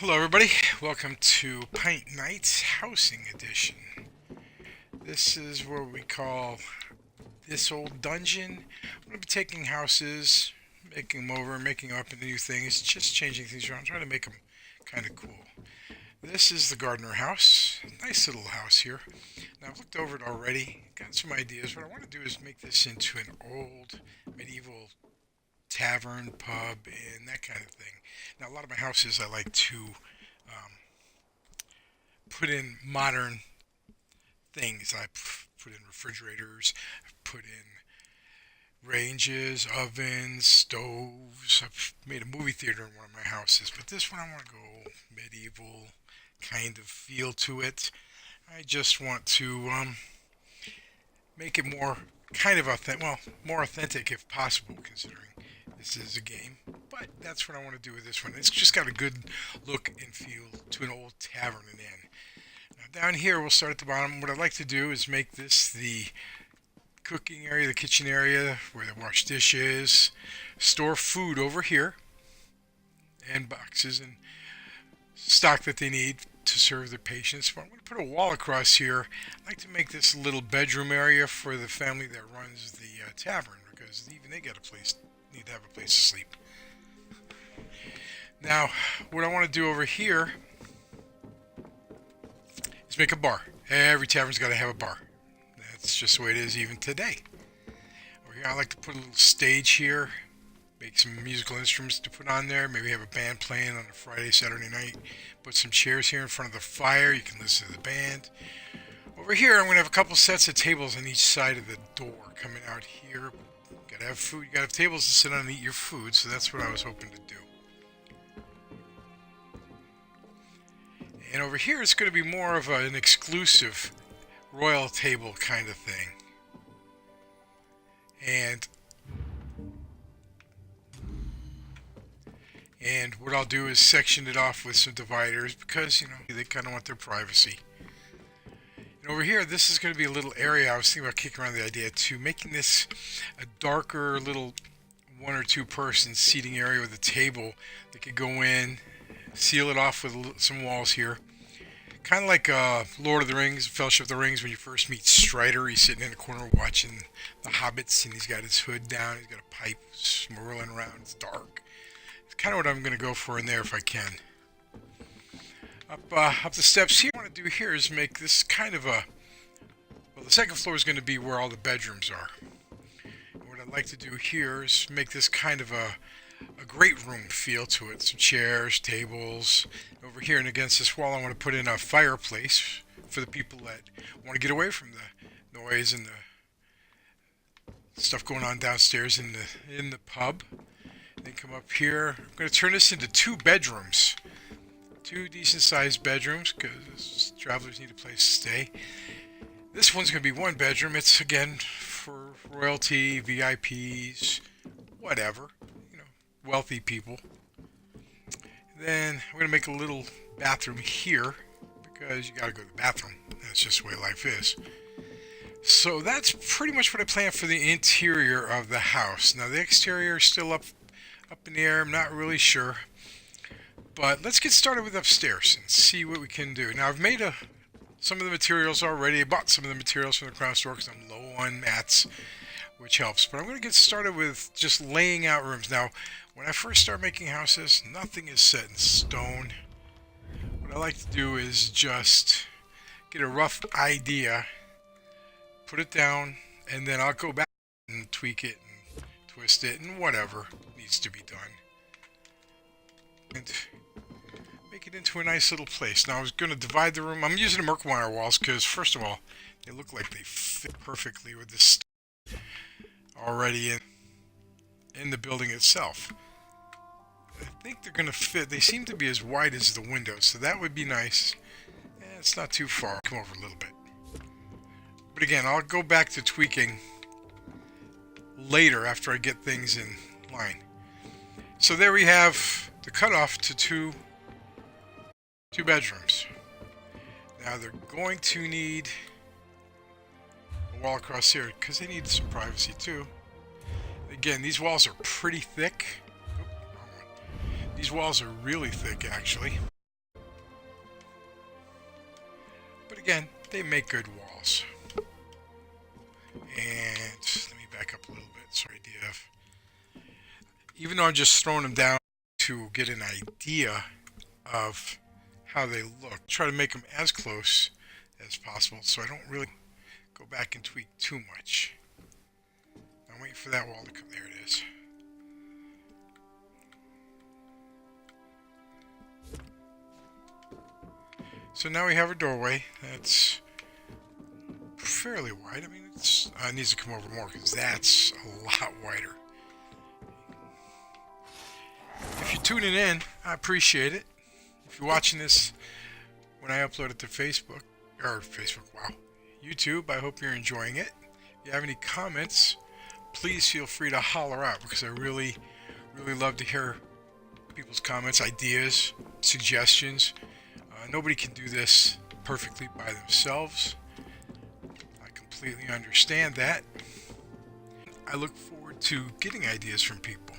Hello everybody, welcome to Pint Night's Housing Edition. This is what we call this old dungeon. I'm going to be taking houses, making them over, making them up into new things, just changing things around, trying to make them kind of cool. This is the Gardner House, nice little house here. Now I've looked over it already, got some ideas. What I want to do is make this into an old medieval tavern, pub, and that kind of thing. Now, a lot of my houses I like to put in modern things. I put in refrigerators, I've put in ranges, ovens, stoves. I've made a movie theater in one of my houses, but this one I want to go medieval kind of feel to it. I just want to make it more kind of authentic, well, more authentic if possible, considering this is a game. But that's what I want to do with this one. It's just got a good look and feel to an old tavern and inn. Now down here, we'll start at the bottom. What I'd like to do is make this the cooking area, the kitchen area, where they wash dishes, store food over here, and boxes and stock that they need to serve their patients. But I'm going to put a wall across here. I'd like to make this a little bedroom area for the family that runs the tavern, because even they get a place, need to have a place to sleep. Now, what I want to do over here is make a bar. Every tavern's got to have a bar. That's just the way it is even today. Over here, I like to put a little stage here, make some musical instruments to put on there, maybe have a band playing on a Friday, Saturday night, put some chairs here in front of the fire, you can listen to the band. Over here, I'm going to have a couple sets of tables on each side of the door coming out here. Gotta have food, you gotta have tables to sit on and eat your food, so that's what I was hoping to do. And over here, it's going to be more of an exclusive royal table kind of thing. And what I'll do is section it off with some dividers because, you know, they kind of want their privacy. And over here, this is going to be a little area. I was thinking about kicking around the idea to making this a darker little one or two person seating area with a table. They could go in, seal it off with some walls here. Kind of like Lord of the Rings, Fellowship of the Rings, when you first meet Strider. He's sitting in a corner watching the hobbits, and he's got his hood down. He's got a pipe swirling around. It's dark. It's kind of what I'm going to go for in there if I can. Up the steps here, what I want to do here is make this kind of a... Well, the second floor is going to be where all the bedrooms are. And what I'd like to do here is make this kind of a great room feel to it. Some chairs, tables. Over here and against this wall, I want to put in a fireplace for the people that want to get away from the noise and the stuff going on downstairs in the pub. Then come up here. I'm going to turn this into two bedrooms. Two decent-sized bedrooms, because travelers need a place to stay. This one's going to be one bedroom. It's, again, for royalty, VIPs, whatever. You know, wealthy people. Then I'm going to make a little bathroom here, because you got to go to the bathroom. That's just the way life is. So that's pretty much what I plan for the interior of the house. Now, the exterior is still up in the air. I'm not really sure. But let's get started with upstairs and see what we can do. Now, I've made some of the materials already. I bought some of the materials from the Crown store because I'm low on mats, which helps. But I'm going to get started with just laying out rooms. Now, when I first start making houses, nothing is set in stone. What I like to do is just get a rough idea, put it down, and then I'll go back and tweak it and twist it and whatever needs to be done. And make it into a nice little place. Now I was going to divide the room. I'm using the Merc wire walls because, first of all, they look like they fit perfectly with this stuff already in the building itself. I think they're going to fit. They seem to be as wide as the windows, so that would be nice. And it's not too far. Come over a little bit. But again, I'll go back to tweaking later after I get things in line. So there we have the cutoff to two bedrooms. Now they're going to need a wall across here because they need some privacy too. Again, these walls are pretty thick. These walls are really thick, actually. again, they make good walls. And let me back up a little bit. Sorry, DF. Even though I'm just throwing them down to get an idea of how they look, try to make them as close as possible so I don't really go back and tweak too much. I'm waiting for that wall to come. There it is. So now we have a doorway that's fairly wide. I mean, it needs to come over more because that's a lot wider. If you're tuning in, I appreciate it. If you're watching this when I upload it to Facebook, wow, YouTube, I hope you're enjoying it. If you have any comments, please feel free to holler out because I really love to hear people's comments, ideas, suggestions. Nobody can do this perfectly by themselves. I completely understand that. I look forward to getting ideas from people.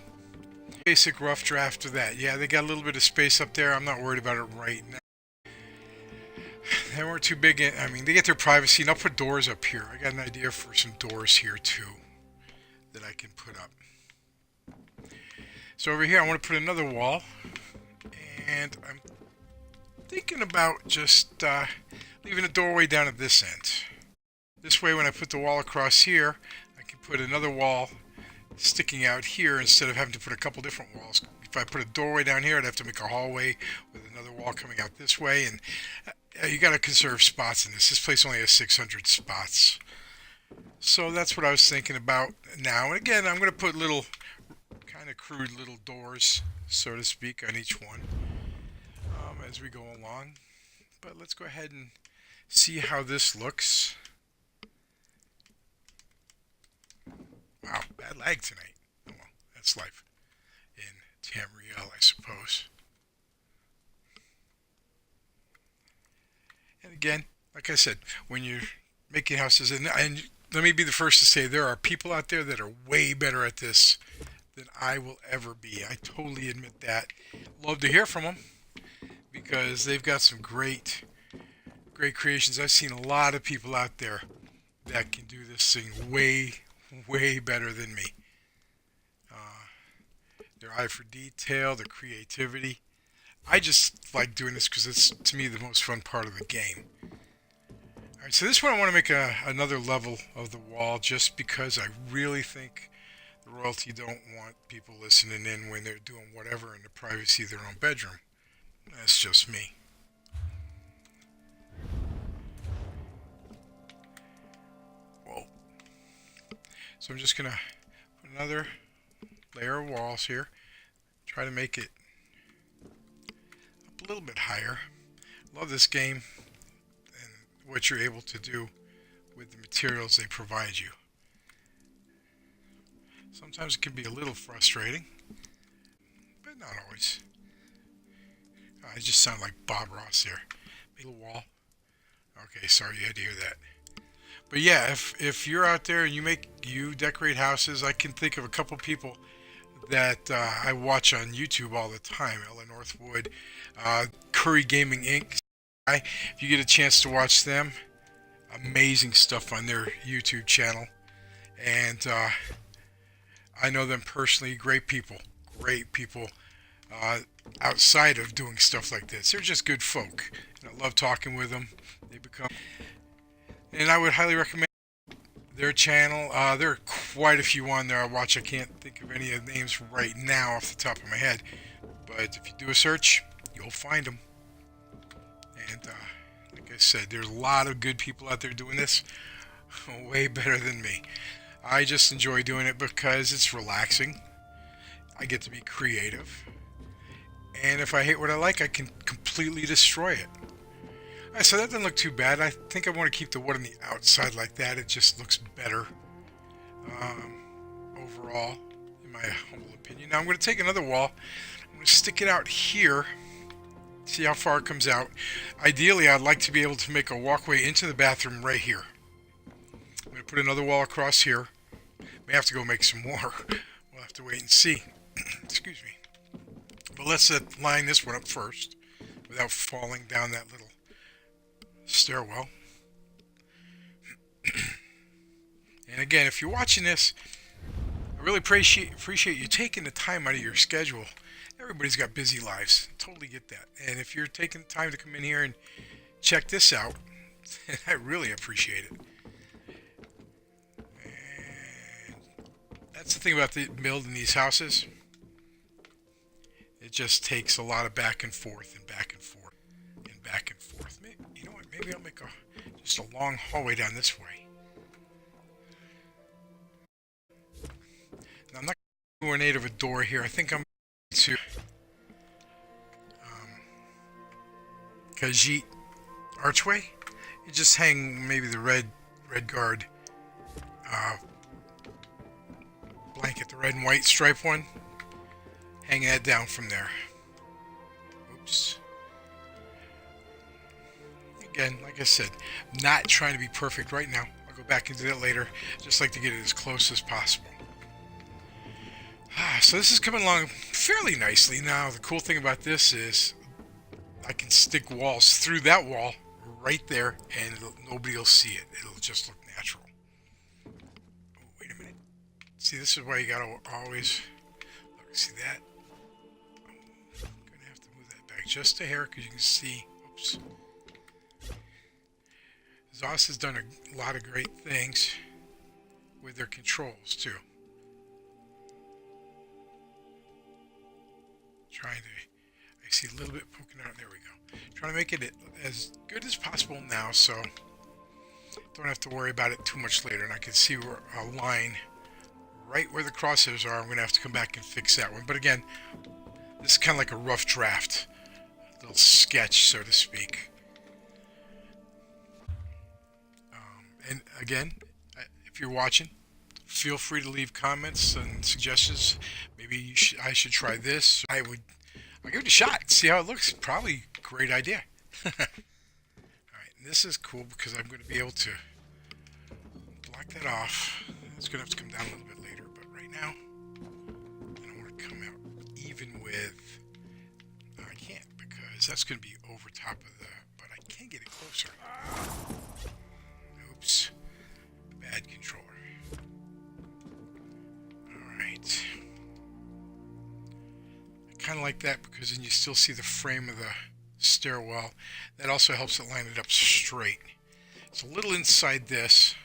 Basic rough draft of that. Yeah, they got a little bit of space up there. I'm not worried about it right now. They weren't too big. I mean, they get their privacy, and I'll put doors up here. I got an idea for some doors here too that I can put up. So over here, I want to put another wall, and I'm thinking about just leaving a doorway down at this end. This way, when I put the wall across here, I can put another wall sticking out here instead of having to put a couple different walls. If I put a doorway down here, I'd have to make a hallway with another wall coming out this way, and you got to conserve spots in this. This place only has 600 spots. So that's what I was thinking about now. And again, I'm going to put little, kind of crude little doors, so to speak, on each one as we go along. But let's go ahead and see how this looks. Wow, bad lag tonight. Oh well, that's life in Tamriel, I suppose. And again, like I said, when you're making houses, and let me be the first to say, there are people out there that are way better at this than I will ever be. I totally admit that. Love to hear from them because they've got some great creations. I've seen a lot of people out there that can do this thing way better than me. Their eye for detail, their creativity. I just like doing this because it's, to me, the most fun part of the game. Alright, so this one I want to make another level of the wall just because I really think the royalty don't want people listening in when they're doing whatever in the privacy of their own bedroom. That's just me. Whoa. So I'm just going to put another layer of walls here. Try to make it up a little bit higher. Love this game and what you're able to do with the materials they provide you. Sometimes it can be a little frustrating, but not always. I just sound like Bob Ross there. Make a wall. Okay, sorry you had to hear that. But yeah, if you're out there and you decorate houses, I can think of a couple people that I watch on YouTube all the time. Ella Northwood, Curry Gaming Inc. If you get a chance to watch them, amazing stuff on their YouTube channel. And I know them personally, great people. Outside of doing stuff like this. They're just good folk. And I love talking with them. And I would highly recommend their channel. There are quite a few on there I watch. I can't think of any of the names right now off the top of my head. But if you do a search, you'll find them. And like I said, there's a lot of good people out there doing this. Way better than me. I just enjoy doing it because it's relaxing. I get to be creative. And if I hate what I like, I can completely destroy it. Alright, so that doesn't look too bad. I think I want to keep the wood on the outside like that. It just looks better overall, in my humble opinion. Now I'm going to take another wall. I'm going to stick it out here. See how far it comes out. Ideally, I'd like to be able to make a walkway into the bathroom right here. I'm going to put another wall across here. May have to go make some more. We'll have to wait and see. Excuse me. But let's line this one up first without falling down that little stairwell. And again, if you're watching this, I really appreciate you taking the time out of your schedule. Everybody's got busy lives. Totally get that. And if you're taking the time to come in here and check this out, I really appreciate it. And that's the thing about building these houses. It just takes a lot of back and forth and back and forth and back and forth. You know what? Maybe I'll make just a long hallway down this way. Now, I'm not going to do ornate of a door here. I think I'm going to Khajiit archway. You just hang maybe the red guard blanket, the red and white stripe one. Hang that down from there. Oops. Again, like I said, not trying to be perfect right now. I'll go back and do that later. Just like to get it as close as possible. So this is coming along fairly nicely. Now, the cool thing about this is I can stick walls through that wall right there, and nobody will see it. It'll just look natural. Oh, wait a minute. See, this is why you gotta always look. See that? I'm gonna have to move that back just a hair because you can see. Oops. ZOS has done a lot of great things with their controls too. Trying to, I see a little bit poking out. There we go. Trying to make it as good as possible now, so don't have to worry about it too much later. And I can see where a line right where the crosshairs are. I'm going to have to come back and fix that one. But again, this is kind of like a rough draft, a little sketch, so to speak. And again, if you're watching, feel free to leave comments and suggestions. Maybe I should try this. I'll give it a shot. See how it looks. Probably a great idea. All right, and this is cool because I'm going to be able to block that off. It's going to have to come down a little bit later, but right now, I don't want to come out even with. I can't because that's going to be over top of the. But I can get it closer. Oops. Bad controller. Alright. I kind of like that because then you still see the frame of the stairwell. That also helps it line it up straight. It's a little inside this.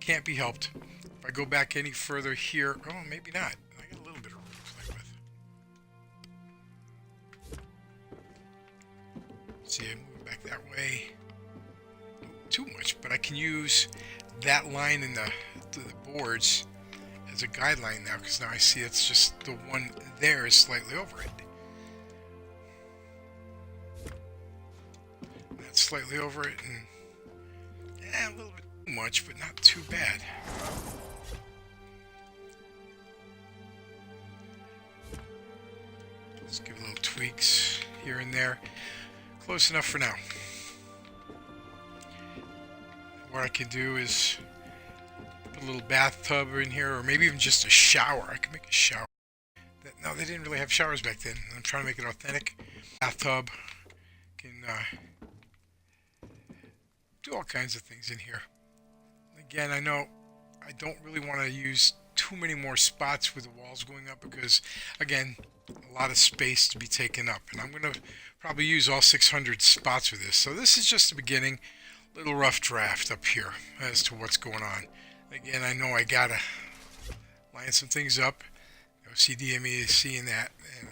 Can't be helped. If I go back any further here, oh, maybe not. I got a little bit of room to play with. See, I move it back that way. Too much, but I can use that line in the boards as a guideline now, because now I see it's just the one there is slightly over it. That's slightly over it, and a little bit too much, but not too bad. Just give little tweaks here and there. Close enough for now. What I can do is put a little bathtub in here, or maybe even just a shower. I can make a shower. No, they didn't really have showers back then. I'm trying to make it authentic. Bathtub. Can do all kinds of things in here. Again, I know I don't really want to use too many more spots with the walls going up because, again, a lot of space to be taken up. And I'm going to probably use all 600 spots with this. So this is just the beginning. Little rough draft up here as to what's going on. Again, I know I gotta line some things up. CDME is seeing that, and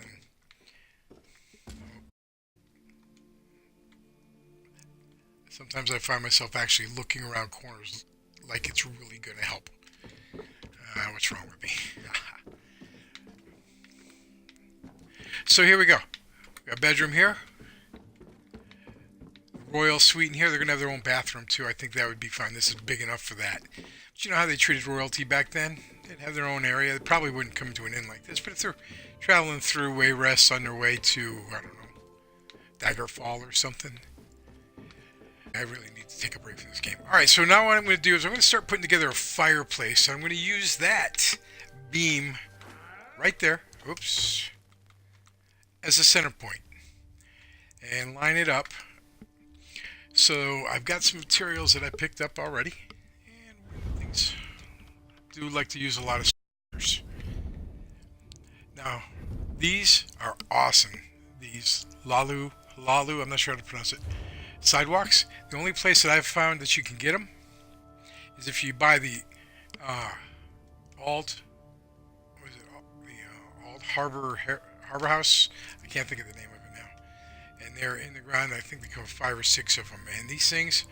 sometimes I find myself actually looking around corners like it's really gonna help. What's wrong with me? So here we go. We got a bedroom here. Royal suite in here. They're going to have their own bathroom too. I think that would be fine. This is big enough for that. But you know how they treated royalty back then? They'd have their own area. They probably wouldn't come to an inn like this. But if they're traveling through Wayrests on their way to, I don't know, Daggerfall or something, I really need to take a break from this game. Alright, so now what I'm going to do is I'm going to start putting together a fireplace. I'm going to use that beam right there, oops, as a center point. And line it up. So I've got some materials that I picked up already, and we're going to things do like to use a lot of stairs. Now, these are awesome. These Lalu, I'm not sure how to pronounce it, sidewalks. The only place that I've found that you can get them is if you buy the uh, Alt, what is it, the Alt Harbor House. I can't think of the name of it now. And they're in the ground. I think they come 5 or 6 of them. And these things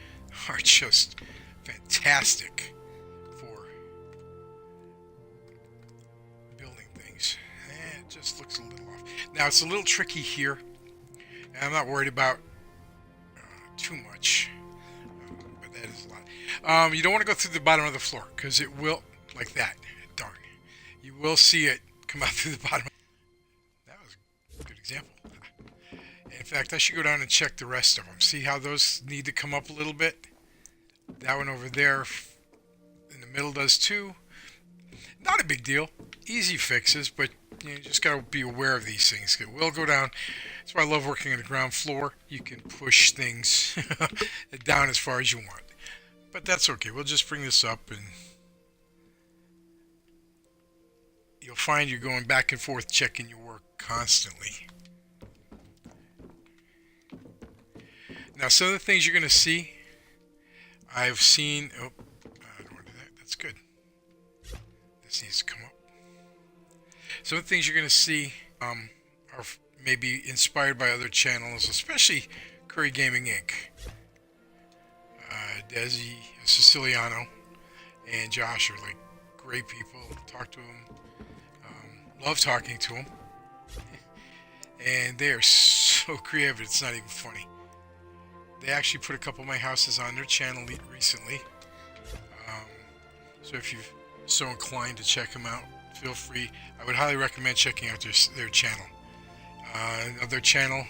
are just fantastic for building things. And it just looks a little off. Now it's a little tricky here. And I'm not worried about too much. But that is a lot. You don't want to go through the bottom of the floor because it will, like that. Darn. You will see it come out through the bottom. That was a good example. In fact, I should go down and check the rest of them. See how those need to come up a little bit? That one over there in the middle does too. Not a big deal. Easy fixes, but you just got to be aware of these things. It will go down. That's why I love working on the ground floor. You can push things down as far as you want. But that's okay. We'll just bring this up and you'll find you're going back and forth checking your work constantly. Now, some of the things you're going to see, I've seen. Oh, I don't want to do that. That's good. This needs to come up. Some of the things you're going to see are maybe inspired by other channels, especially Curry Gaming Inc. Desi Siciliano and Josh are like great people. Talk to them. Love talking to them. And they are so creative, it's not even funny. They actually put a couple of my houses on their channel recently. So if you're so inclined to check them out, feel free. I would highly recommend checking out their channel. Another channel,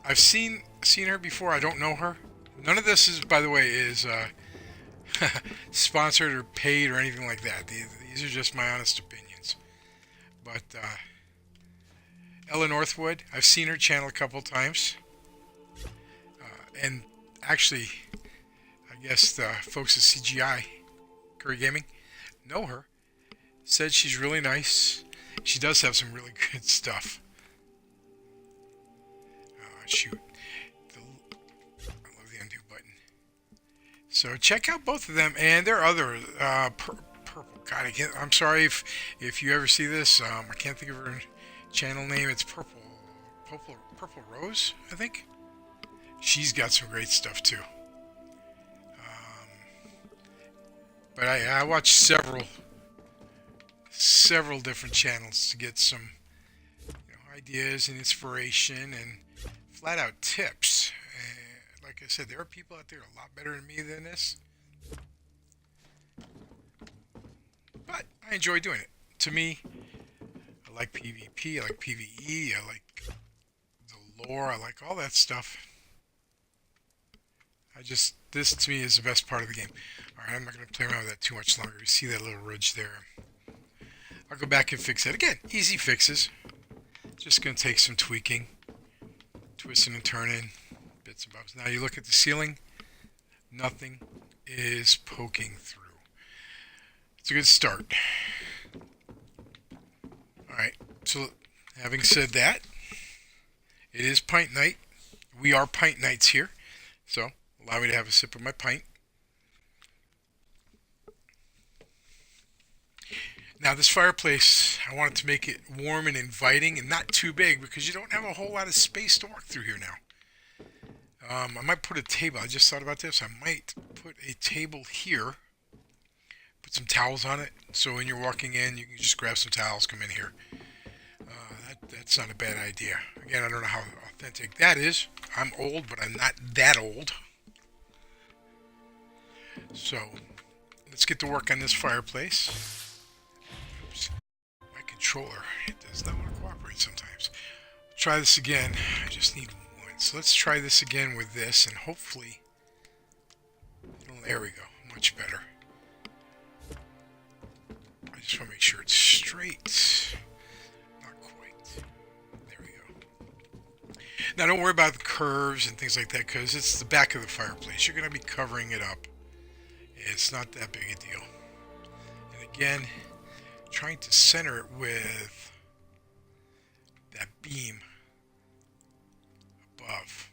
I've seen her before. I don't know her. None of this is, by the way, is sponsored or paid or anything like that. These are just my honest opinions. But Ella Northwood, I've seen her channel a couple times. And actually, I guess the folks at CGI, Curry Gaming, know her. Said she's really nice. She does have some really good stuff. Shoot. I love the undo button. So check out both of them. And there are other purple. God, I'm sorry if you ever see this. I can't think of her channel name. It's Purple Rose, I think. She's got some great stuff too. But I watch several different channels to get some ideas and inspiration and flat out tips. Like I said, there are people out there a lot better than me than this. But I enjoy doing it. To me, I like PvP, I like PvE, I like the lore, I like all that stuff. This to me is the best part of the game. Alright, I'm not going to play around with that too much longer. You see that little ridge there. I'll go back and fix that. Again, easy fixes. Just going to take some tweaking. Twisting and turning. Bits and bobs. Now you look at the ceiling. Nothing is poking through. It's a good start. Alright, so having said that, it is pint night. We are pint nights here. So, allow me to have a sip of my pint. Now this fireplace, I wanted to make it warm and inviting and not too big because you don't have a whole lot of space to walk through here now. I might put a table. I just thought about this. I might put a table here. Put some towels on it. So when you're walking in, you can just grab some towels, come in here. That's not a bad idea. Again, I don't know how authentic that is. I'm old, but I'm not that old. So, let's get to work on this fireplace. Oops. My controller, it does not want to cooperate sometimes. Try this again. I just need one. So let's try this again with this, and hopefully, there we go. Much better. I just want to make sure it's straight. Not quite. There we go. Now don't worry about the curves and things like that because it's the back of the fireplace. You're going to be covering it up. It's not that big a deal. And again, trying to center it with that beam above.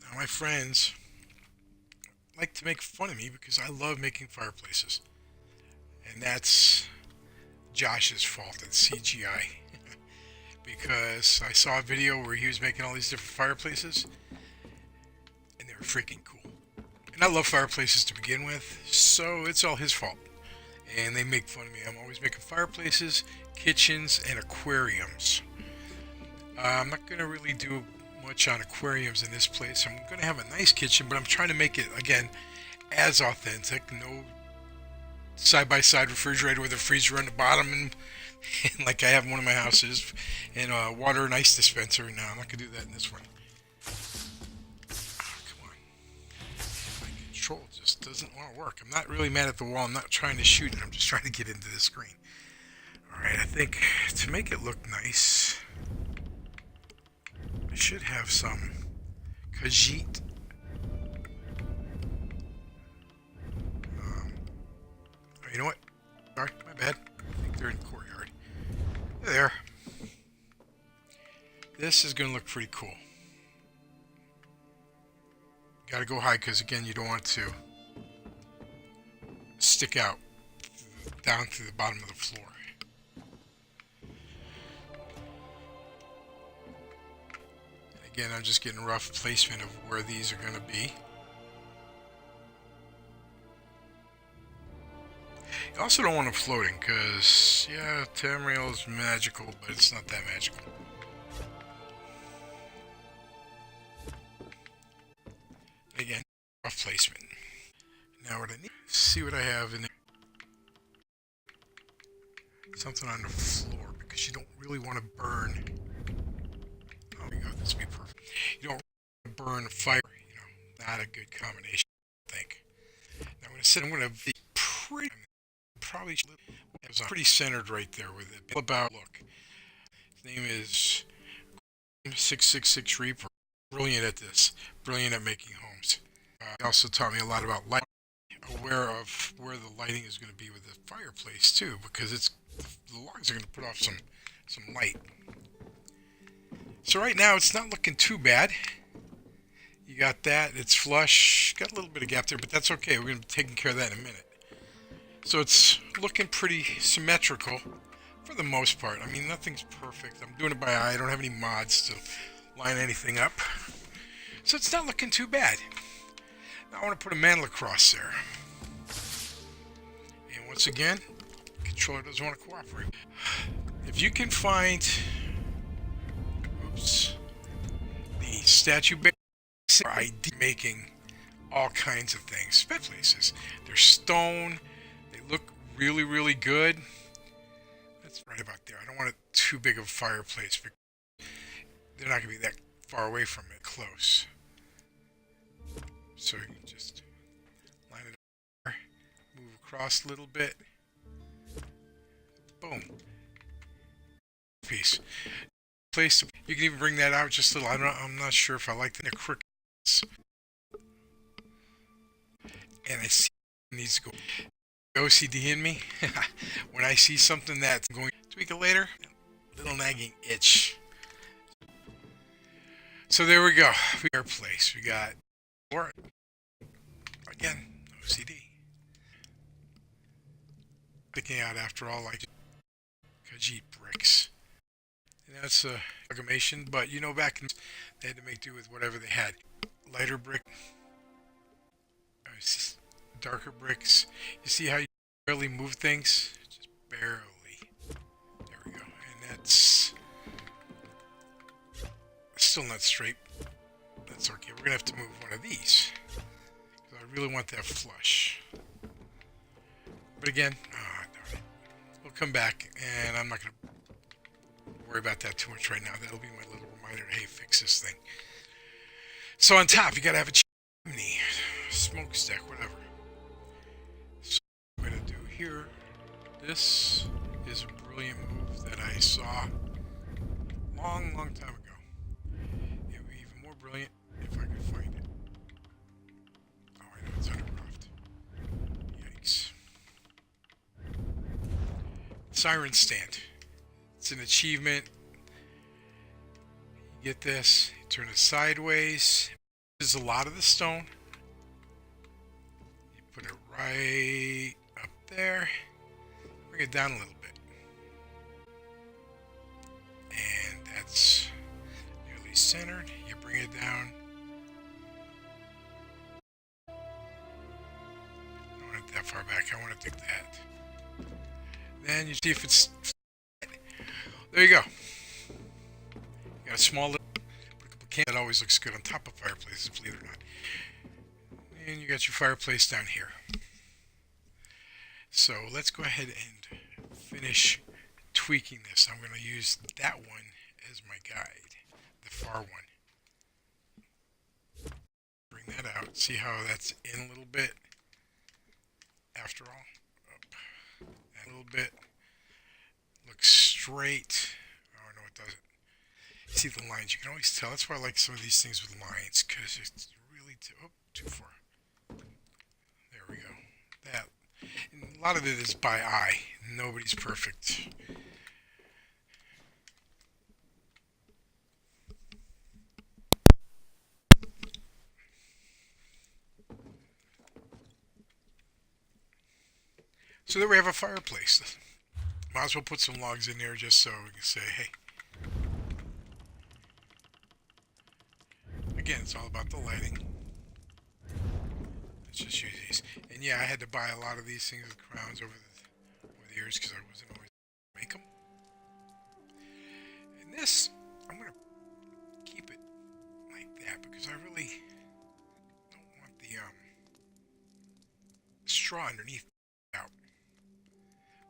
Now my friends like to make fun of me because I love making fireplaces. And that's Josh's fault. It's CGI. Because I saw a video where he was making all these different fireplaces, and they were freaking cool. And I love fireplaces to begin with, so it's all his fault. And they make fun of me. I'm always making fireplaces, kitchens, and aquariums. I'm not going to really do much on aquariums in this place. I'm going to have a nice kitchen, but I'm trying to make it, again, as authentic. No side-by-side refrigerator with a freezer on the bottom and like I have in one of my houses, and a water and ice dispenser. No, I'm not going to do that in this one. Oh, come on. My control just doesn't want to work. I'm not really mad at the wall. I'm not trying to shoot it. I'm just trying to get into the screen. Alright, I think to make it look nice, I should have some Khajiit. You know what? Sorry, my bad. I think they're in the courtyard. There. This is going to look pretty cool. Got to go high because, again, you don't want to stick out down to the bottom of the floor. And again, I'm just getting a rough placement of where these are going to be. You also don't want them floating because, yeah, Tamriel is magical, but it's not that magical. Again, rough placement. Now what I need, see what I have in there. Something on the floor because you don't really want to burn. Oh, there we go. This would be perfect. You don't want to burn fire. You know, not a good combination, I think. Now I'm going to be pretty. Probably it was pretty centered right there with it. About look. His name is 666 Reaper. Brilliant at this. Brilliant at making homes. He also taught me a lot about light. Aware of where the lighting is going to be with the fireplace too, because it's the logs are going to put off some light. So right now it's not looking too bad. You got that. It's flush. Got a little bit of gap there, but that's okay. We're going to be taking care of that in a minute. So it's looking pretty symmetrical for the most part. I mean, nothing's perfect. I'm doing it by eye. I don't have any mods to line anything up. So it's not looking too bad. Now I want to put a mantle across there. And once again, the controller doesn't want to cooperate. If you can find, oops, the statue base, I making all kinds of things. Fireplaces. They're stone. Look really, really good. That's right about there. I don't want it too big of a fireplace because they're not going to be that far away from it, close. So you can just line it up there, move across a little bit. Boom. Piece. Place. You can even bring that out just a little. I'm not sure if I like the crickets. And I see it needs to go. OCD in me, when I see something that's going to tweak it later, little nagging itch. So there we go. Fireplace. We got more. Again, OCD. Picking out after all like Khajiit bricks. And that's a amalgamation, but you know back in they had to make do with whatever they had. Lighter brick. Darker bricks. You see how you barely move things? Just barely. There we go. And that's still not straight. That's okay. We're going to have to move one of these. Because I really want that flush. But again, darn it. We'll come back and I'm not going to worry about that too much right now. That'll be my little reminder to, hey, fix this thing. So on top, you got to have a chimney, smokestack, whatever. Here, this is a brilliant move that I saw long time ago. It would be even more brilliant if I could find it. Oh, I know it's undercroft. siren stand. It's an achievement. You get this, you turn it sideways. There's a lot of the stone. You put it right up there. Bring it down a little bit. And that's nearly centered. You bring it down. I don't want it that far back. I want it like that. Then you see if it's... There you go. You got a small little... Put a couple cans. That always looks good on top of fireplaces, believe it or not. And you got your fireplace down here. So let's go ahead and finish tweaking this. I'm going to use that one as my guide, the far one. Bring that out. See how that's in a little bit. After all, up a little bit. Looks straight. Oh no, it doesn't. See the lines? You can always tell. That's why I like some of these things with lines, because it's really too far. There we go. That. And a lot of it is by eye. Nobody's perfect. So there we have a fireplace. Might as well put some logs in there just so we can say, hey. Again, it's all about the lighting. Let's just use these. And yeah, I had to buy a lot of these things with crowns over the years because I wasn't always make them. And this, I'm going to keep it like that because I really don't want the straw underneath out.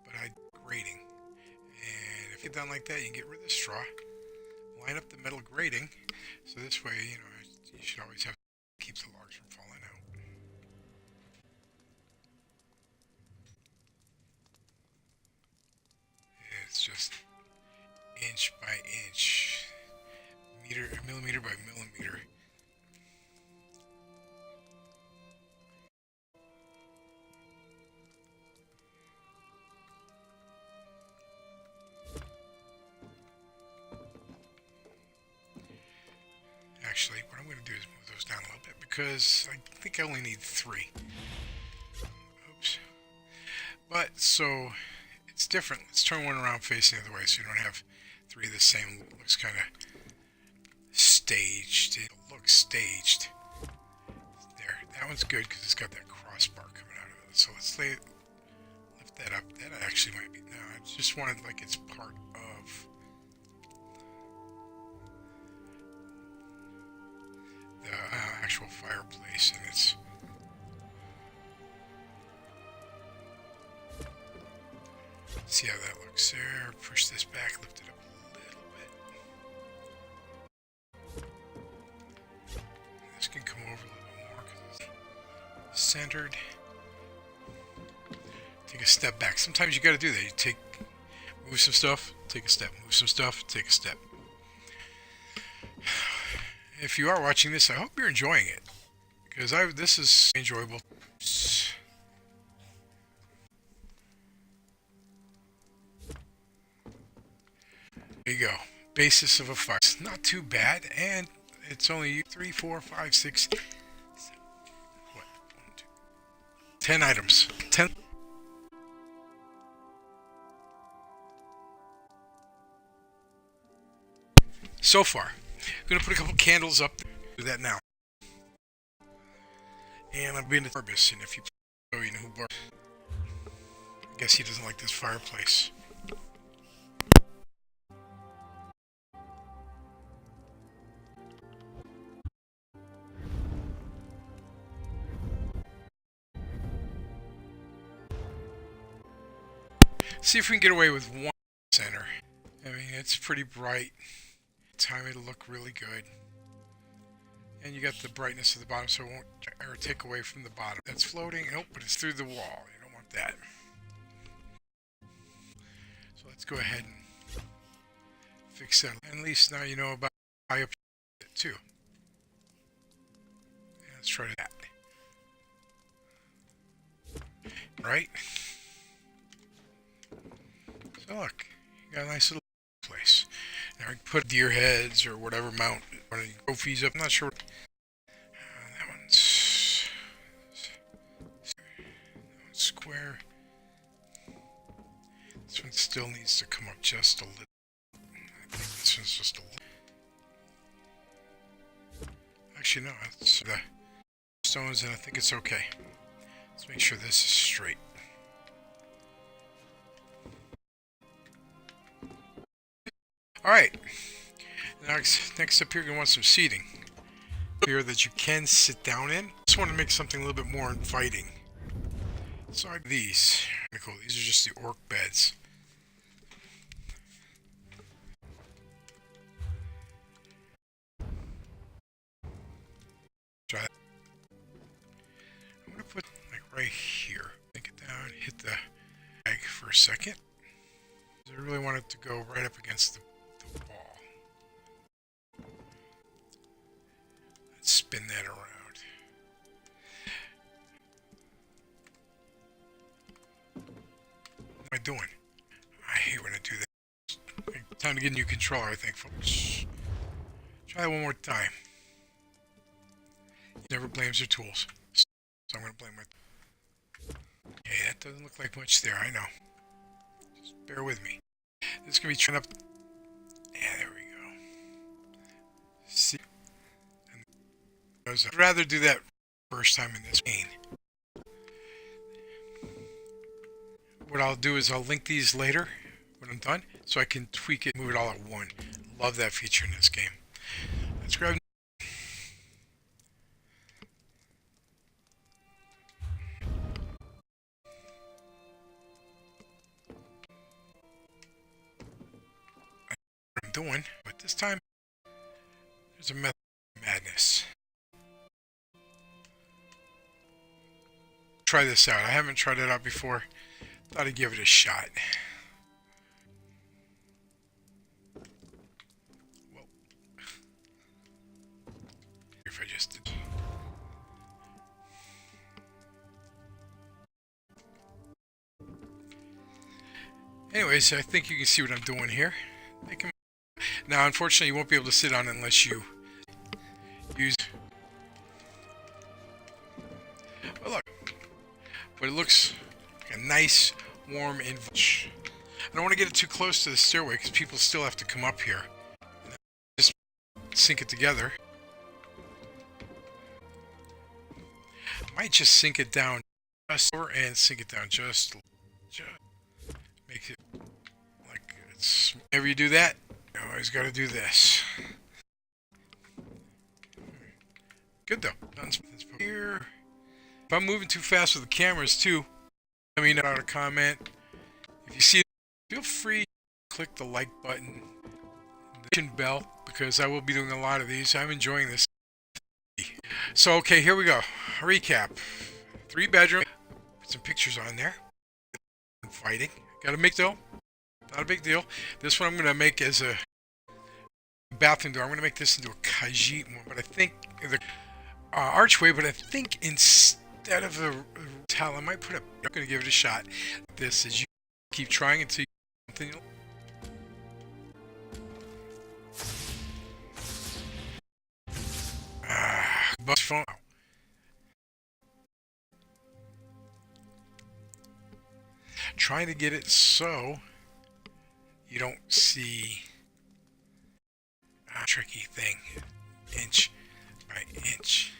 But I grating. And if you get done like that, you can get rid of the straw. Line up the metal grating. So this way, you know, you should always have to keep the logs from falling out. It's just inch by inch, millimeter by millimeter. Actually, what I'm going to do is move those down a little bit because I think I only need 3. Oops. But, so, it's different. Let's turn one around facing the other way so you don't have 3 of the same. It looks kind of staged. It looks staged. There. That one's good because it's got that crossbar coming out of it. So let's lift that up. That actually might be... No, I just wanted like it's part of... the actual fireplace, and it's see how that looks there. Push this back, lift it up a little bit. This can come over a little bit more because it's centered. Take a step back. Sometimes you got to do that. You move some stuff, take a step, move some stuff, take a step. If you are watching this, I hope you're enjoying it, because this is enjoyable. There you go. Basis of a fire. It's not too bad, and it's only 3, 4, 5, 6, 7, what? 1, 2, 10 items. 10. So far. I'm going to put a couple candles up. Do that now. And I've been to Barbus, and if you know who Barbus. I guess he doesn't like this fireplace. See if we can get away with one center. I mean, it's pretty bright. Time it'll look really good. And you got the brightness at the bottom, so it won't ever take away from the bottom. That's floating. Nope, but it's through the wall. You don't want that. So let's go ahead and fix that. And at least now you know about high up it too. And let's try that. Right? So So look, you got a nice little place. Now I can put deer heads or whatever mount, or trophies up. I'm not sure. That one's square. This one still needs to come up just a little. I think this one's just a little. Actually, no, it's the stones, and I think it's okay. Let's make sure this is straight. Alright. Next up here, you're going to want some seating. Here that you can sit down in. Just want to make something a little bit more inviting. So I have these. Cool. These are just the orc beds. Try that. I'm going to put like right here. Take it down, hit the bag for a second. I really want it to go right up against the wall. Let's spin that around. What am I doing? I hate when I do that. Time to get a new controller, I think, folks. Try that one more time. He never blames their tools. So I'm going to blame my... Hey, that doesn't look like much there, I know. Just bear with me. This is going to be turned up... Yeah, there we go. See? I'd rather do that first time in this game. What I'll do is I'll link these later when I'm done, so I can tweak it, move it all at one. Love that feature in this game. Let's grab... what I'm doing, but this time there's a method of madness. Try this out. I haven't tried it out before. Thought I'd give it a shot. Well, if I just did. Anyways, I think you can see what I'm doing here. Now, unfortunately, you won't be able to sit on it unless you use... Oh, look. But it looks like a nice, warm invitation. I don't want to get it too close to the stairway because people still have to come up here. Just sink it together. Might just sink it down just over and sink it down just make it like it's... Whenever you do that, you always got to do this. Good though. Here. If I'm moving too fast with the cameras too, let me know in a comment. If you see it, feel free to click the like button and the bell because I will be doing a lot of these. I'm enjoying this. So okay, here we go. A recap. 3-bedroom. Put some pictures on there. Fighting. Got a big deal. Not a big deal. This one I'm going to make as a bathroom door. I'm going to make this into a Khajiit one, but I think the archway. But I think instead of a towel, I might put a... I'm going to give it a shot. This is you keep trying until you something. Bus phone. Trying to get it so you don't see a tricky thing, inch by inch.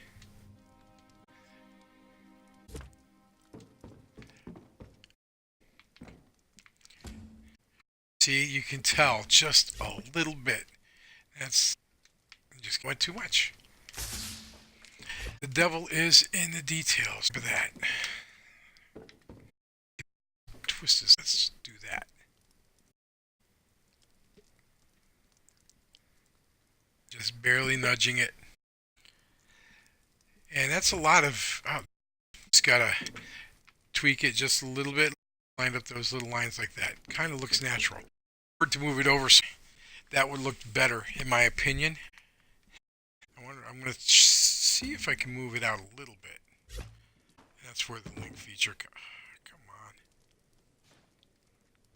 See, you can tell just a little bit. That's just went too much. The devil is in the details for that. Twist this. Let's do that. Just barely nudging it. And that's a lot of... Oh, just gotta tweak it just a little bit. Line up those little lines like that. Kind of looks natural. To move it over, so that would look better, in my opinion. I'm going to see if I can move it out a little bit. That's where the link feature... Come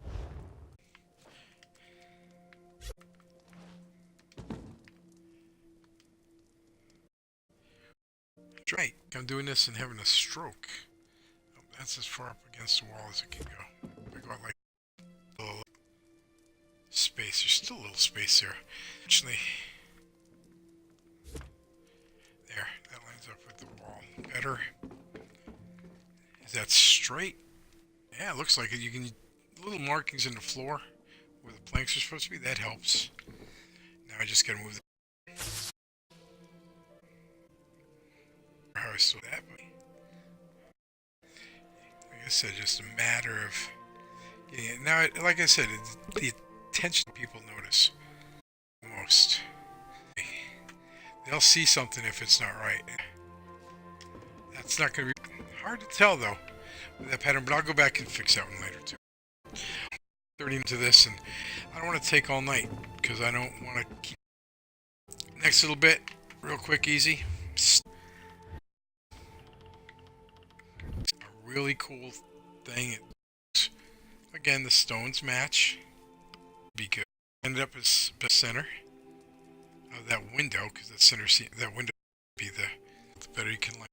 on. Right. I'm doing this and having a stroke. That's as far up against the wall as it can go. We got like a little space. There's still a little space there. Actually, there. That lines up with the wall better. Is that straight? Yeah, it looks like it. You can little markings in the floor where the planks are supposed to be. That helps. Now I just gotta move the how I saw that. But like I said, just a matter of getting it. Now, like I said, the attention people notice most. They'll see something if it's not right. That's not going to be hard to tell though with that pattern, but I'll go back and fix that one later too. 30 into this, and I don't want to take all night because I don't want to keep. Next little bit, real quick, easy. A really cool thing. Again, the stones match. Be good. Ended up as the center of that window because that center that window be the better you can like,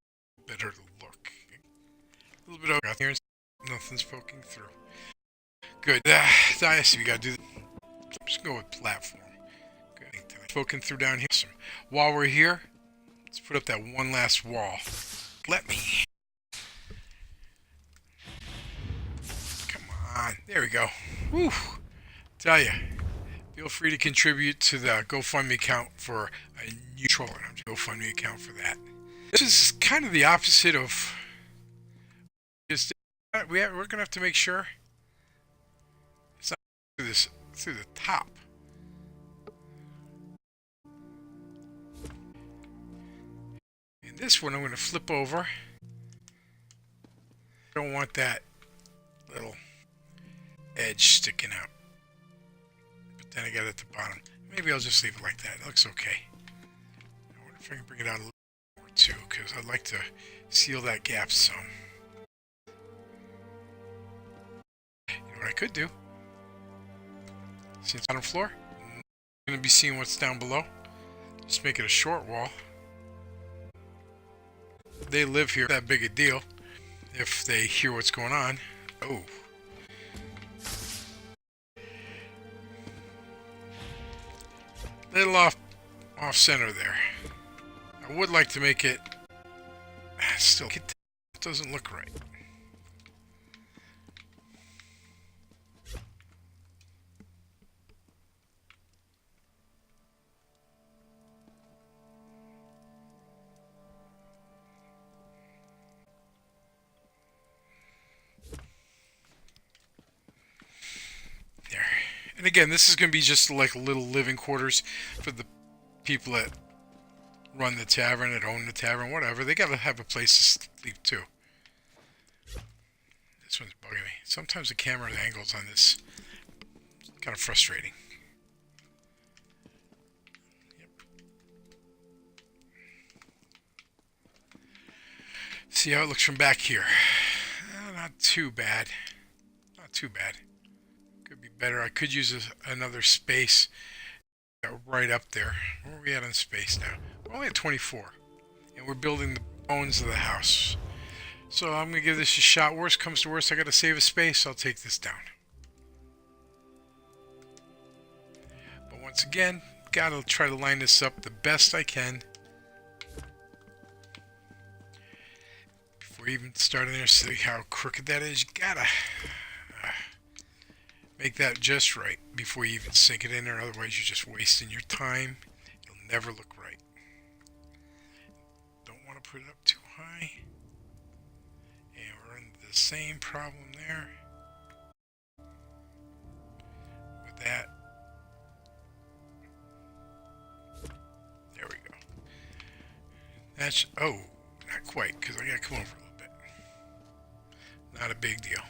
better to look. A little bit over here, nothing's poking through. Good. I see we gotta do. Just go with platform. Good. Poking through down here. While we're here, let's put up that one last wall. Let me. Come on. There we go. Whew. Tell ya. Feel free to contribute to the GoFundMe account for a new controller. I'm just GoFundMe account for that. This is kind of the opposite of. We're gonna have to make sure it's not through the top. And this one I'm going to flip over. I don't want that little edge sticking out. But then I got it at the bottom. Maybe I'll just leave it like that. It looks okay. I wonder if I can bring it out a little more too, because I'd like to seal that gap some. You know what I could do? Since bottom floor, I'm going to be seeing what's down below. Just make it a short wall. They live here, that big a deal. If they hear what's going on. Oh. Little off center there. I would like to make it. Still, it doesn't look right. And again, this is going to be just like little living quarters for the people that run the tavern, that own the tavern, whatever. They got to have a place to sleep too. This one's bugging me. Sometimes the camera angles on this is kind of frustrating. Yep. See how it looks from back here. Not too bad. Not too bad. Could be better. I could use another space right up there. Where are we at on space now? We're only at 24. And we're building the bones of the house. So I'm going to give this a shot. Worst comes to worst, I got to save a space. I'll take this down. But once again, got to try to line this up the best I can. Before even starting there, see how crooked that is. You got to make that just right before you even sink it in there. Otherwise, you're just wasting your time. It'll never look right. Don't want to put it up too high. And we're in the same problem there. With that. There we go. That's, oh, not quite, because I got to come over a little bit. Not a big deal.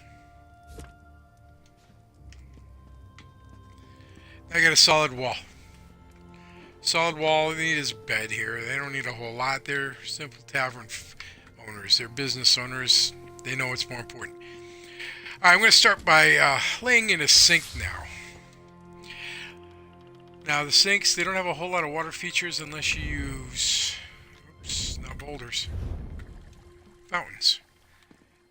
I got a solid wall. Solid wall. All they need is a bed here. They don't need a whole lot. They're simple tavern owners. They're business owners. They know what's more important. All right, I'm going to start by laying in a sink now. Now the sinks, they don't have a whole lot of water features unless you use, oops, not a holders. Fountains.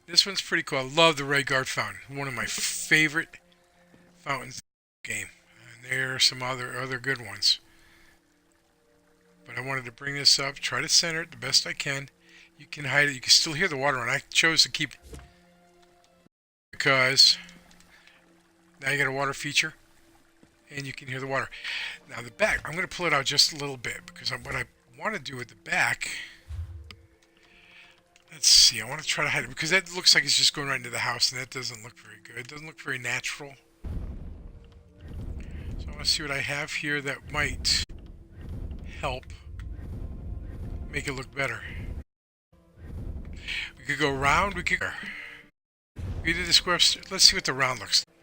This one's pretty cool. I love the Red Guard fountain. One of my favorite fountains in the game. And there are some other good ones. But I wanted to bring this up, try to center it the best I can. You can hide it. You can still hear the water, and I chose to keep it because now you got a water feature, and you can hear the water. Now the back, I'm going to pull it out just a little bit because what I want to do with the back, let's see, I want to try to hide it because that looks like it's just going right into the house, and that doesn't look very good. It doesn't look very natural. So I want to see what I have here that might help make it look better. We could go round, we could do the square. Let's see what the round looks like.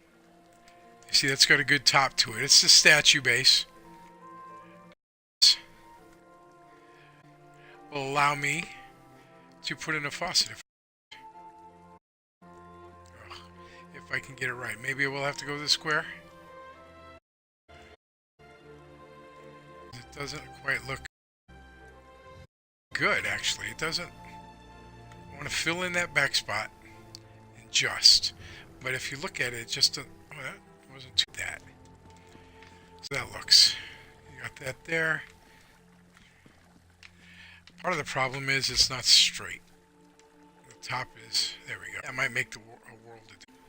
You see, that's got a good top to it. It's the statue base. Will allow me to put in a faucet if I can get it right. Maybe I will have to go to the square. It doesn't quite look good, actually. It doesn't. I want to fill in that back spot and just. But if you look at it, just that wasn't too bad. So that looks. You got that there. Part of the problem is it's not straight. The top is. There we go. That might make a world of difference.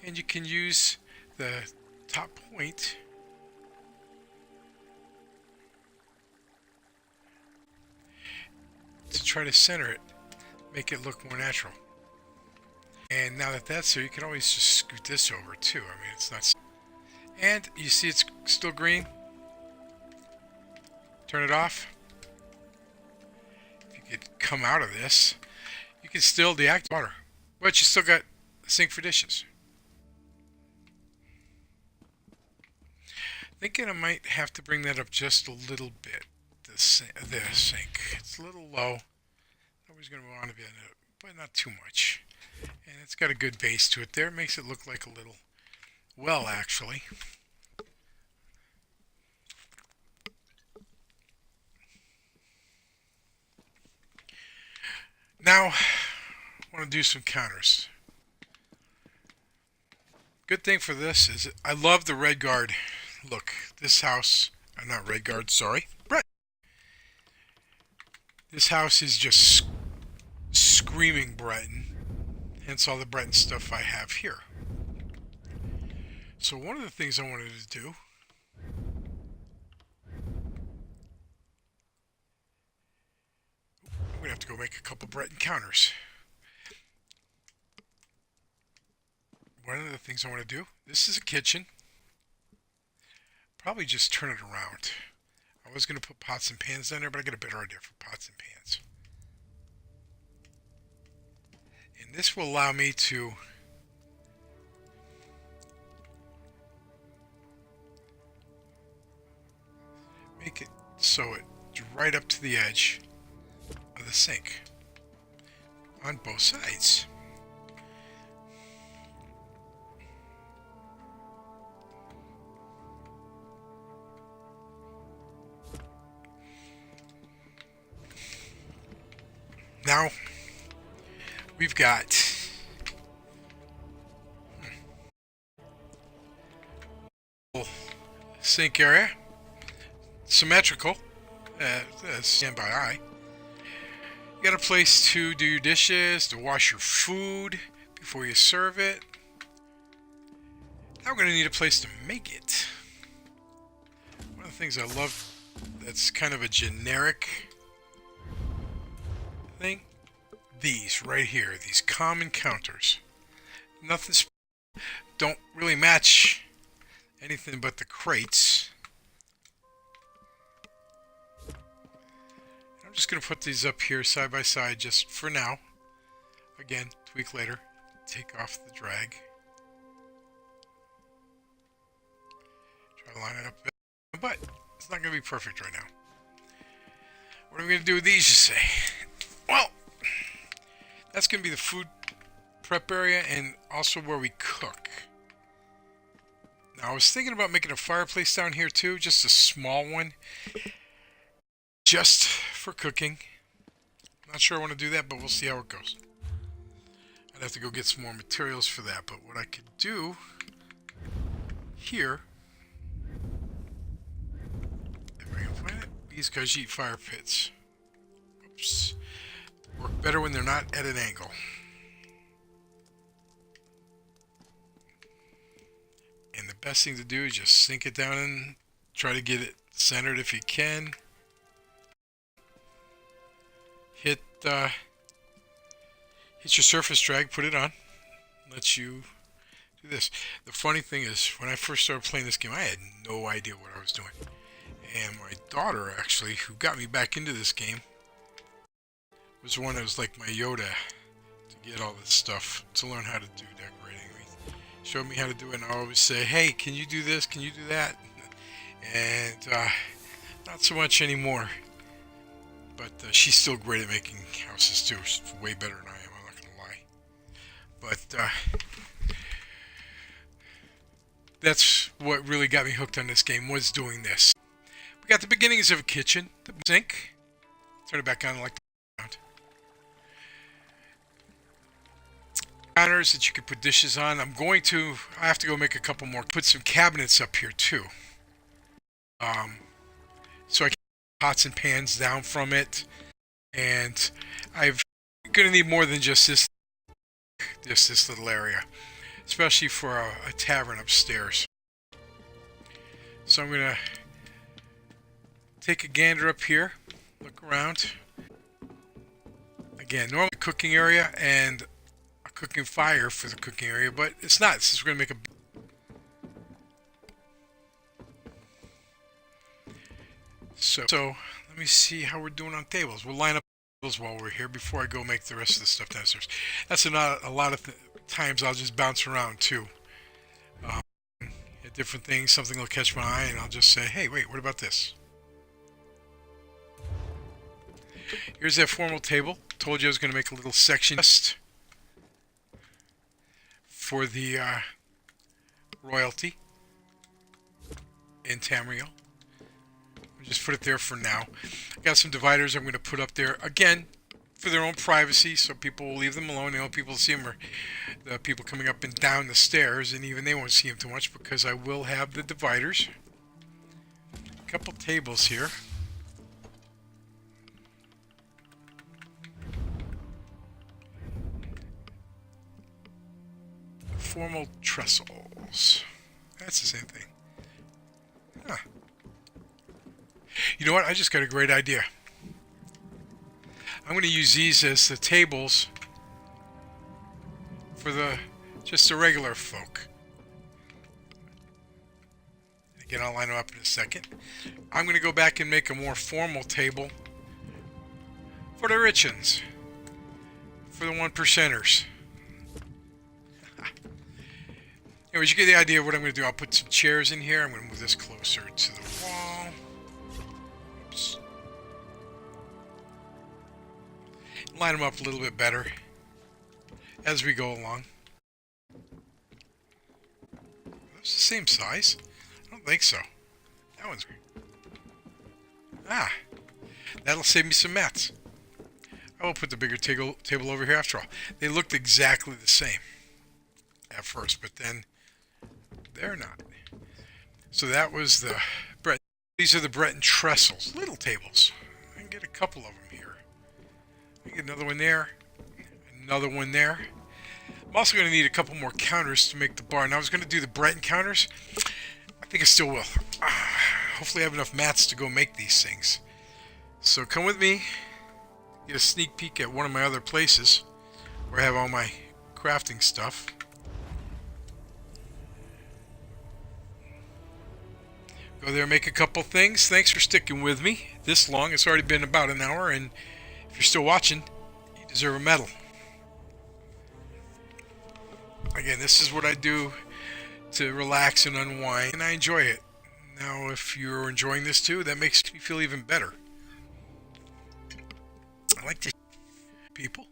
And you can use the top point to try to center it, make it look more natural. And now that that's there, you can always just scoot this over too. I mean, it's not. And you see it's still green. Turn it off. If you could come out of this, you can still deactivate water, but you still got a sink for dishes. Thinking I might have to bring that up just a little bit. The sink. It's a little low. Always going to want to be in it, but not too much. And it's got a good base to it there. It makes it look like a little well, actually. Now, I want to do some counters. Good thing for this is I love the Red Guard look. This house, not Red Guard, sorry. Brett. This house is just screaming Breton. Hence all the Breton stuff I have here. So one of the things I wanted to do I'm going to have to go make a couple Breton counters. One of the things I want to do, this is a kitchen. Probably just turn it around. I was going to put pots and pans in there, but I got a better idea for pots and pans. And this will allow me to make it so it's right up to the edge of the sink on both sides. Now we've got sink area, symmetrical, stand by eye. You got a place to do your dishes, to wash your food before you serve it. Now we're going to need a place to make it. One of the things I love that's kind of a generic thing, these right here, these common counters. Nothing, don't really match anything but the crates. I'm just going to put these up here side by side just for now. Again, tweak later. Take off the drag. Try to line it up a bit. But it's not going to be perfect right now. What are we going to do with these, you say? Well, that's going to be the food prep area and also where we cook. Now, I was thinking about making a fireplace down here too, just a small one, just for cooking. Not sure I want to do that, but we'll see how it goes. I'd have to go get some more materials for that, but what I could do here, if I can find it, these guys eat fire pits. Oops. Work better when they're not at an angle. And the best thing to do is just sink it down and try to get it centered if you can. Hit your surface drag, put it on. Lets you do this. The funny thing is, when I first started playing this game, I had no idea what I was doing. And my daughter, actually, who got me back into this game, was the one that was like my Yoda to get all this stuff, to learn how to do decorating. Showed me how to do it, and I always say, hey, can you do this? Can you do that? And not so much anymore. But she's still great at making houses too. She's way better than I am, I'm not going to lie. But that's what really got me hooked on this game, was doing this. We got the beginnings of a kitchen, the sink. Turn it back on like that. Counters that you could put dishes on. I have to go make a couple more. Put some cabinets up here too. So I can put pots and pans down from it. And I'm going to need more than just this little area. Especially for a tavern upstairs. So I'm going to take a gander up here. Look around. Again, normally cooking area and cooking fire for the cooking area, but it's not, since we're going to make a... So let me see how we're doing on tables. We'll line up tables while we're here before I go make the rest of the stuff downstairs. That's not a lot of times I'll just bounce around too. At different things, something will catch my eye and I'll just say, hey, wait, what about this? Here's that formal table. Told you I was going to make a little section just for the royalty in Tamriel. I'll just put it there for now. I got some dividers I'm going to put up there again for their own privacy, so people will leave them alone. The only people see them are the people coming up and down the stairs, and even they won't see them too much because I will have the dividers. A couple tables here. Formal trestles. That's the same thing. Huh. You know what? I just got a great idea. I'm going to use these as the tables for just the regular folk. Again, I'll line them up in a second. I'm going to go back and make a more formal table for the rich uns, for the 1%ers. Anyways, you get the idea of what I'm going to do. I'll put some chairs in here. I'm going to move this closer to the wall. Oops. Line them up a little bit better as we go along. It's the same size? I don't think so. That one's... that'll save me some mats. I will put the bigger table over here after all. They looked exactly the same at first, but then they're not. So that was the Breton. These are the Breton trestles, little tables. I can get a couple of them here. I can get another one there, another one there. I'm also going to need a couple more counters to make the bar. Now I was going to do the Breton counters. I think I still will. Hopefully I have enough mats to go make these things. So come with me. Get a sneak peek at one of my other places where I have all my crafting stuff. Go there and make a couple things. Thanks for sticking with me this long. It's already been about an hour, and if you're still watching, you deserve a medal. Again, this is what I do to relax and unwind, and I enjoy it. Now, if you're enjoying this too, that makes me feel even better. I like to people.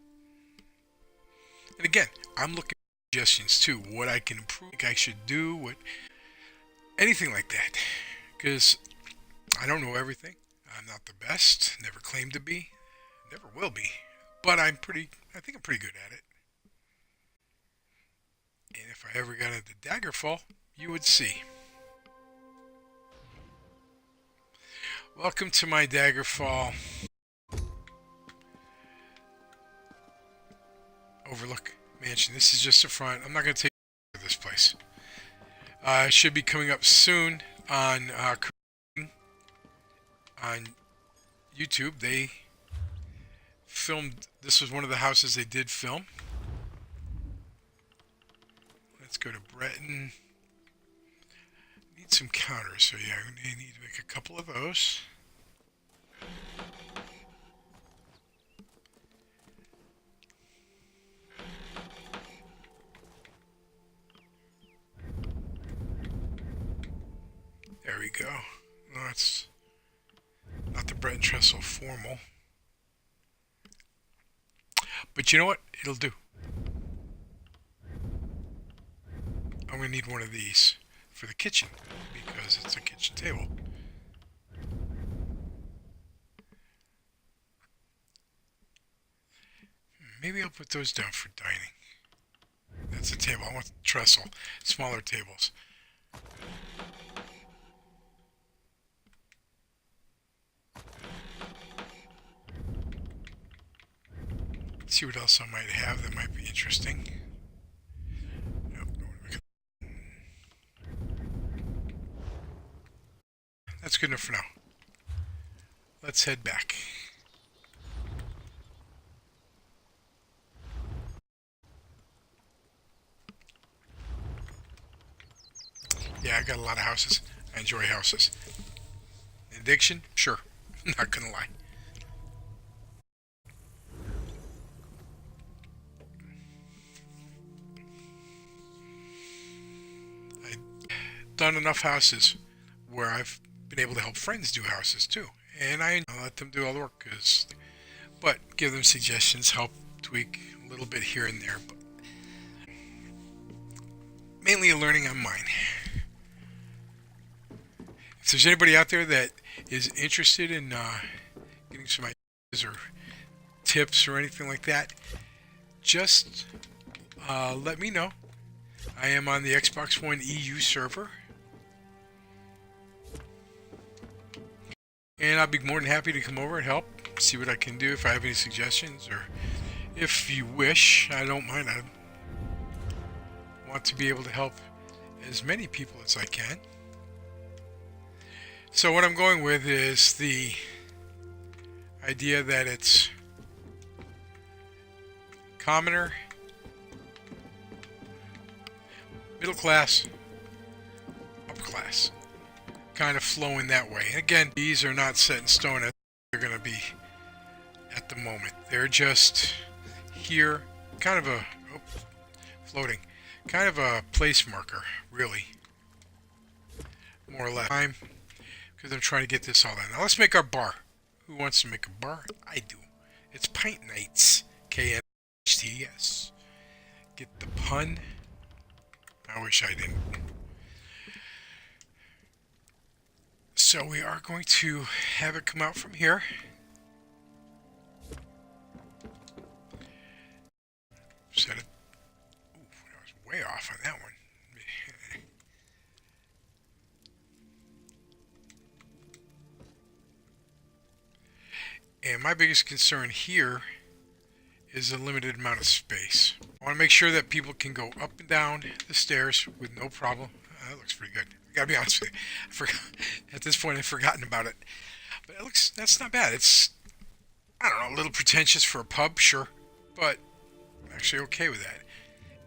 And again, I'm looking for suggestions too. What I can improve, what I should do, what anything like that, because I don't know everything. I'm not the best, never claimed to be, never will be, but I think I'm pretty good at it. And if I ever got into Daggerfall, you would see. Welcome to my Daggerfall Overlook Mansion. This is just the front. I'm not going to take you to this place. It should be coming up soon on on YouTube. They filmed. This was one of the houses they did film. Let's go to Breton. Need some counters, so yeah, we need to make a couple of those. There we go. No, it's not the Breton trestle formal. But you know what? It'll do. I'm going to need one of these for the kitchen because it's a kitchen table. Maybe I'll put those down for dining. That's a table. I want the trestle. Smaller tables. Let's see what else I might have that might be interesting. Nope, that's good enough for now. Let's head back. Yeah, I got a lot of houses. I enjoy houses. Addiction? Sure. Not gonna lie. I've done enough houses where I've been able to help friends do houses too. And I let them do all the work, but give them suggestions, help tweak a little bit here and there. But mainly a learning on mine. If there's anybody out there that is interested in getting some ideas or tips or anything like that, just let me know. I am on the Xbox One EU server. And I'll be more than happy to come over and help, see what I can do if I have any suggestions, or if you wish, I don't mind. I want to be able to help as many people as I can. So what I'm going with is the idea that it's commoner, middle class, upper class, kind of flowing that way. And again, these are not set in stone as they're going to be at the moment. They're just here, kind of a floating, kind of a place marker, really, more or less. Because I'm trying to get this all in. Now let's make our bar. Who wants to make a bar? I do. It's Pint Nights. KNHTS. Get the pun. I wish I didn't. So we are going to have it come out from here. Set it. Ooh, I was way off on that one. And my biggest concern here is a limited amount of space. I want to make sure that people can go up and down the stairs with no problem. That looks pretty good. I gotta be honest with you. At this point, I've forgotten about it. But that's not bad. It's, I don't know, a little pretentious for a pub, sure. But I'm actually okay with that.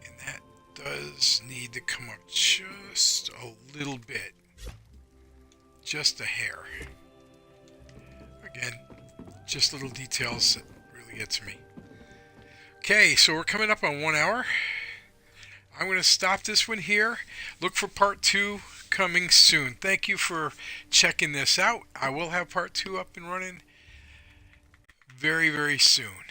And that does need to come up just a little bit. Just a hair. Again, just little details that really get to me. Okay, so we're coming up on 1 hour. I'm going to stop this one here. Look for part 2 coming soon. Thank you for checking this out. I will have part 2 up and running very, very soon.